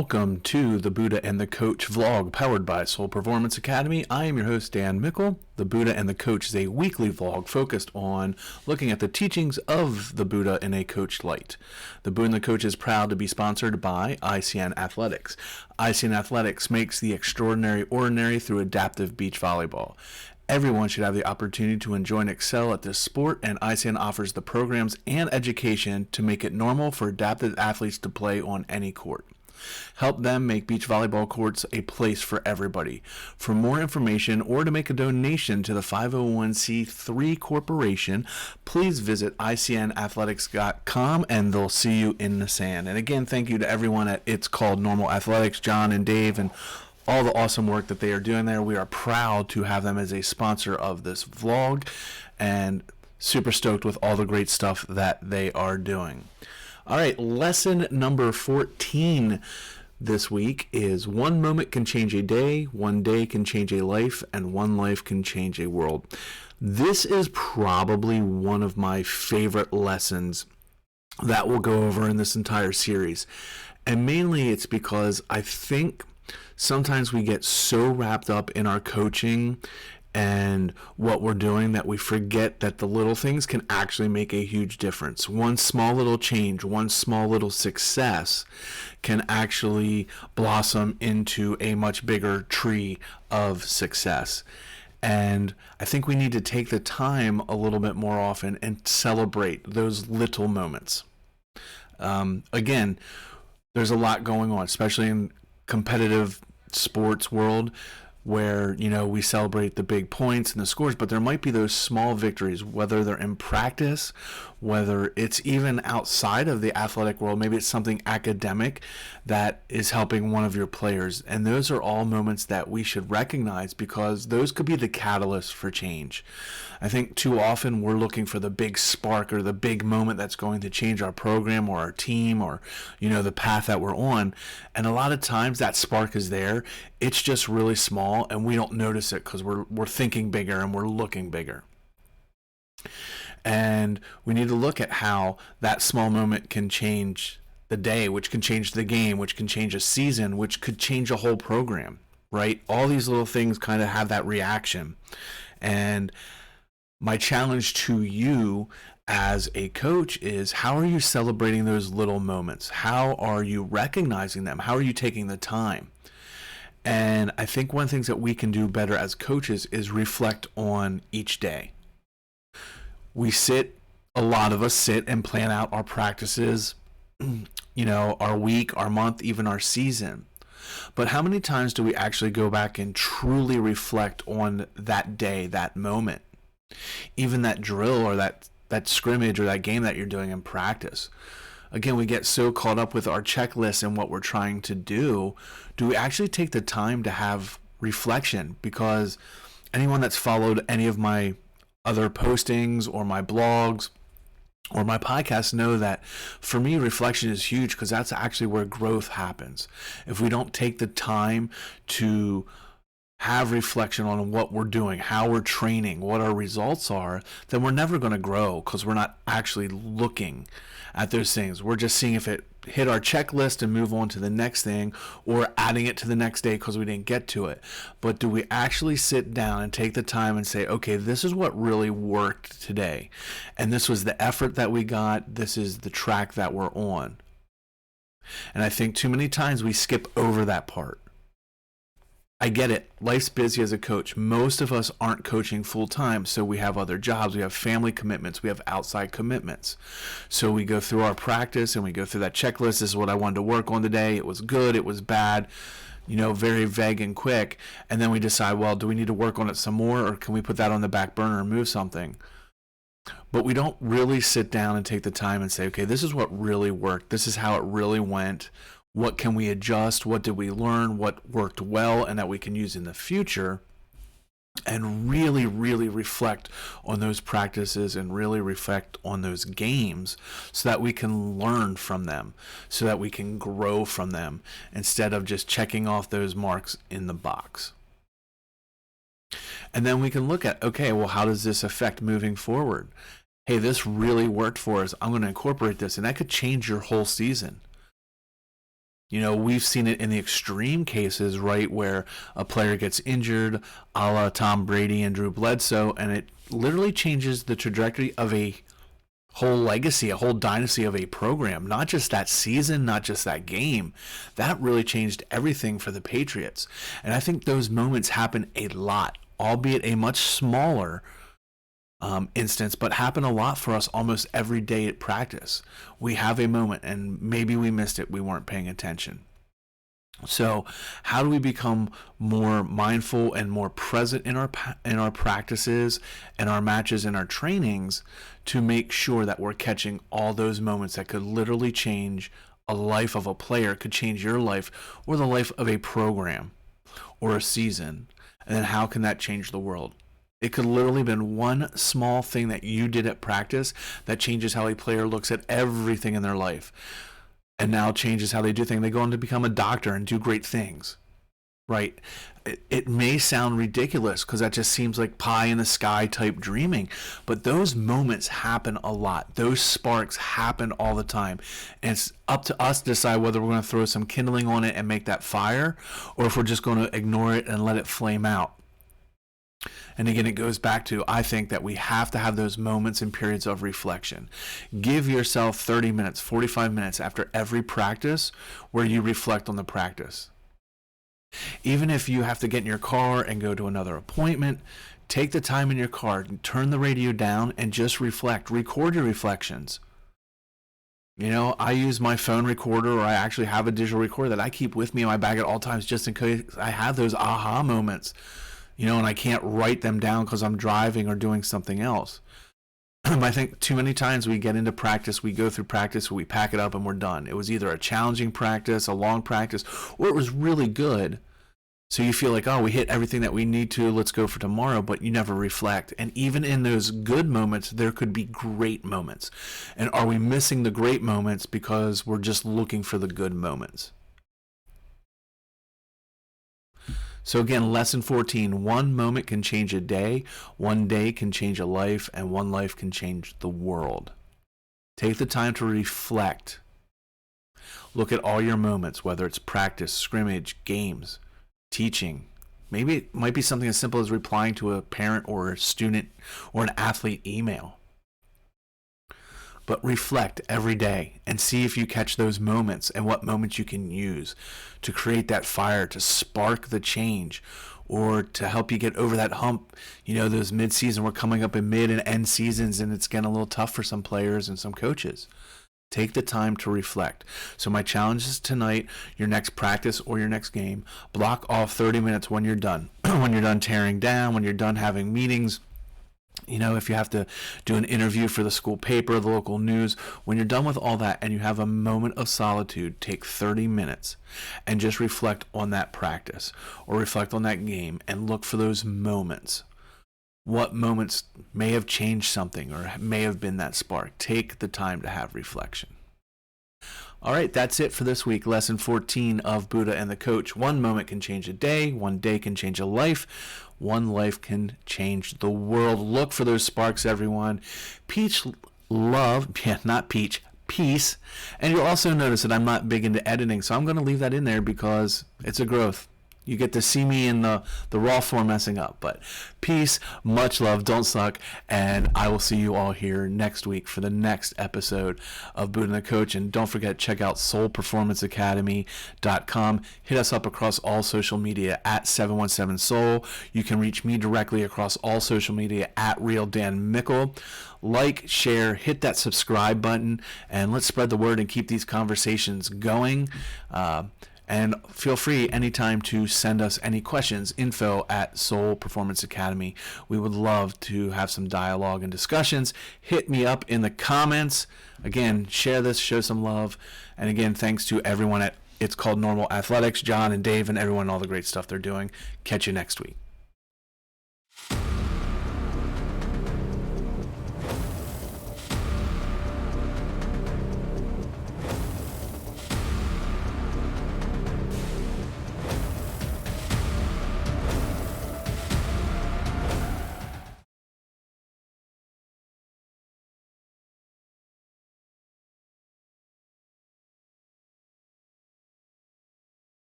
Welcome to the Buddha and the Coach vlog powered by Soul Performance Academy. I am your host, Dan Mickle. The Buddha and the Coach is a weekly vlog focused on looking at the teachings of the Buddha in a coach light. The Buddha and the Coach is proud to be sponsored by ICN Athletics. ICN Athletics makes the extraordinary ordinary through adaptive beach volleyball. Everyone should have the opportunity to enjoy and excel at this sport, and ICN offers the programs and education to make it normal for adapted athletes to play on any court. Help them make beach volleyball courts a place for everybody. For more information or to make a donation to the 501c3 corporation, please visit icnathletics.com and they'll see you in the sand. And again, thank you to everyone at It's Called Normal Athletics, John and Dave, and all the awesome work that they are doing there. We are proud to have them as a sponsor of this vlog and super stoked with all the great stuff that they are doing. All right, lesson number 14 this week is one moment can change a day, one day can change a life, and one life can change a world. This is probably one of my favorite lessons that we'll go over in this entire series. And mainly it's because I think sometimes we get so wrapped up in our coaching and what we're doing that we forget that the little things can actually make a huge difference. One small little change, one small little success can actually blossom into a much bigger tree of success. And I think we need to take the time a little bit more often and celebrate those little moments. Again, there's a lot going on, especially in competitive sports world, where we celebrate the big points and the scores, but there might be those small victories, whether they're in practice, whether it's even outside of the athletic world. Maybe it's something academic that is helping one of your players, and those are all moments that we should recognize because those could be the catalyst for change. I think too often we're looking for the big spark or the big moment that's going to change our program or our team or the path that we're on, and a lot of times that spark is there. It's just really small and we don't notice it because we're thinking bigger and we're looking bigger. And we need to look at how that small moment can change the day, which can change the game, which can change a season, which could change a whole program, right? All these little things kind of have that reaction. And my challenge to you as a coach is, how are you celebrating those little moments? How are you recognizing them? How are you taking the time? And I think one of the things that we can do better as coaches is reflect on each day. A lot of us sit and plan out our practices, our week, our month, even our season. But how many times do we actually go back and truly reflect on that day, that moment, even that drill or that scrimmage or that game that you're doing in practice? Again, we get so caught up with our checklist and what we're trying to do. Do we actually take the time to have reflection? Because anyone that's followed any of my other postings or my blogs or my podcasts know that for me, reflection is huge because that's actually where growth happens. If we don't take the time to have reflection on what we're doing, how we're training, what our results are, then we're never going to grow because we're not actually looking at those things. We're just seeing if it hit our checklist and move on to the next thing, or adding it to the next day because we didn't get to it. But do we actually sit down and take the time and say, okay, this is what really worked today, and this was the effort that we got, this is the track that we're on? And I think too many times we skip over that part. I get it. Life's busy as a coach. Most of us aren't coaching full time, so we have other jobs, we have family commitments, we have outside commitments. So we go through our practice and we go through that checklist. This is what I wanted to work on today. It was good, it was bad, very vague and quick. And then we decide, well, do we need to work on it some more, or can we put that on the back burner and move something? But we don't really sit down and take the time and say, okay, this is what really worked. This is how it really went. What can we adjust? What did we learn? What worked well and that we can use in the future? And really, really reflect on those practices and really reflect on those games so that we can learn from them, so that we can grow from them instead of just checking off those marks in the box. And then we can look at, okay, well, how does this affect moving forward? Hey, this really worked for us. I'm going to incorporate this, and that could change your whole season. You know, we've seen it in the extreme cases, right, where a player gets injured, a la Tom Brady and Drew Bledsoe, and it literally changes the trajectory of a whole legacy, a whole dynasty of a program. Not just that season, not just that game. That really changed everything for the Patriots. And I think those moments happen a lot, albeit a much smaller instance, but happen a lot for us almost every day at practice. We have a moment and maybe we missed it, we weren't paying attention. So how do we become more mindful and more present in our practices and our matches and our trainings to make sure that we're catching all those moments that could literally change a life of a player, could change your life or the life of a program or a season? And then how can that change the world? It could literally have been one small thing that you did at practice that changes how a player looks at everything in their life, and now changes how they do things. They go on to become a doctor and do great things, right? It may sound ridiculous because that just seems like pie in the sky type dreaming, but those moments happen a lot. Those sparks happen all the time. And it's up to us to decide whether we're going to throw some kindling on it and make that fire, or if we're just going to ignore it and let it flame out. And again, it goes back to, I think that we have to have those moments and periods of reflection. Give yourself 30 minutes, 45 minutes after every practice where you reflect on the practice. Even if you have to get in your car and go to another appointment, take the time in your car, turn the radio down, and just reflect. Record your reflections. You know, I use my phone recorder, or I actually have a digital recorder that I keep with me in my bag at all times just in case I have those aha moments. You know, and I can't write them down because I'm driving or doing something else. I think too many times we get into practice, we go through practice, we pack it up and we're done. It was either a challenging practice, a long practice, or it was really good. So you feel like, oh, we hit everything that we need to, let's go for tomorrow, but you never reflect. And even in those good moments, there could be great moments. And are we missing the great moments because we're just looking for the good moments? So again, lesson 14, one moment can change a day, one day can change a life, and one life can change the world. Take the time to reflect. Look at all your moments, whether it's practice, scrimmage, games, teaching. Maybe it might be something as simple as replying to a parent or a student or an athlete email. But reflect every day and see if you catch those moments and what moments you can use to create that fire, to spark the change, or to help you get over that hump. You know, those mid-season, we're coming up in mid and end seasons, and it's getting a little tough for some players and some coaches. Take the time to reflect. So my challenge is tonight, your next practice or your next game, block off 30 minutes when you're done. When you're done tearing down, when you're done having meetings, you know, if you have to do an interview for the school paper, the local news, when you're done with all that and you have a moment of solitude, take 30 minutes and just reflect on that practice or reflect on that game and look for those moments. What moments may have changed something or may have been that spark? Take the time to have reflection. All right, that's it for this week. Lesson 14 of Buddha and the Coach. One moment can change a day. One day can change a life. One life can change the world. Look for those sparks, everyone. Peace. And you'll also notice that I'm not big into editing, so I'm going to leave that in there because it's a growth. You get to see me in the raw form messing up. But peace, much love, don't suck, and I will see you all here next week for the next episode of Buddha and the Coach. And don't forget, check out soulperformanceacademy.com. Hit us up across all social media at 717soul. You can reach me directly across all social media at Real Dan Mickle. Like, share, hit that subscribe button, and let's spread the word and keep these conversations going. And feel free anytime to send us any questions, info at Soul Performance Academy. We would love to have some dialogue and discussions. Hit me up in the comments. Again, share this, show some love. And again, thanks to everyone at It's Called Normal Athletics, John and Dave and everyone, all the great stuff they're doing. Catch you next week.